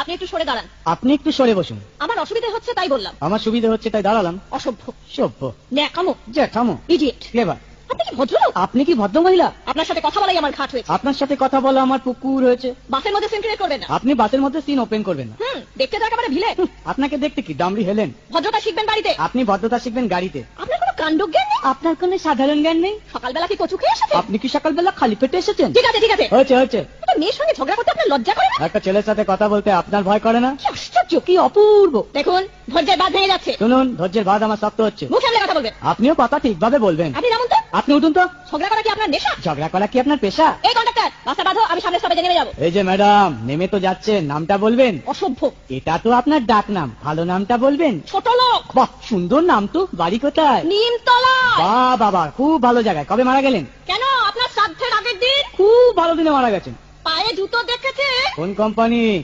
আপনি একটু সরে দাঁড়ান। আপনি একটু সরে বসুন। আমার অসুবিধা হচ্ছে তাই বললাম। আমার সুবিধা হচ্ছে তাই দাঁড়ালাম। অসভ্য, সভ্য, ন্যাকামো, জ্যাঠামো, ইডিয়েট। ক্লেভার। আপনি কি ভদ্রলোক? আপনি কি ভদ্র মহিলা? আপনার সাথে কথা বলাই আমার ঘাট হয়েছে। আপনার সাথে কথা বলা আমার পুকুর হয়েছে। বাসের মধ্যে সিন ক্রিয়েট করবেন না। আপনি বাসের মধ্যে সিন ওপেন করবেন না। দেখতে তো একেবারে ভিলে। আপনাকে দেখতে কি ডামরি হেলেন? ভদ্রতা শিখবেন বাড়িতে। আপনি ভদ্রতা শিখবেন গাড়িতে। আপনার কোনো কাণ্ডজ্ঞান নেই? আপনার কোনো সাধারণ জ্ঞান নেই? সকালবেলা কি কচু খেয়ে এসেছেন? আপনি কি সকালবেলা খালি পেটে এসেছেন? ঠিক আছে ঠিক আছে, হয়েছে হয়েছে। একটা মেয়ের সঙ্গে ঝগড়া করতে আপনার লজ্জা করে না? একটা ছেলের সাথে কথা বলতে আপনার ভয় করে না? কি আশ্চর্য, কি অপূর্ব। দেখুন ধৈর্যের বাঁধ ভেঙে যাচ্ছে। শুনুন, ধৈর্যের বাঁধ আমার শক্ত হচ্ছে। মুখে সামলে কথা বলবেন। আপনিও কথা ঠিকভাবে বলবেন। আপনি নামুন তো। আপনি উঠুন তো। ঝগড়া করা কি আপনার নেশা? ঝগড়া করা কি আপনার পেশা? এই কন্ডাক্টর, বাসটা বাঁধো, আমি সামনের স্টপেজে নেমে যাবো। এই যে ম্যাডাম, নেমে তো যাচ্ছেন, নামটা বলবেন। অসভ্য, এটা তো আপনার ডাক নাম, ভালো নামটা বলবেন। ছোট লোক। বাহ, সুন্দর নাম তো। বাড়ি কোথায়? নিমতলা। বাহ বাবা, খুব ভালো জায়গায়। কবে মারা গেলেন? কেন, আপনার শ্রাদ্ধের আগের দিন। খুব ভালো দিনে মারা গেছেন। পায়ে জুতো দেখেছে? কোন কোম্পানি?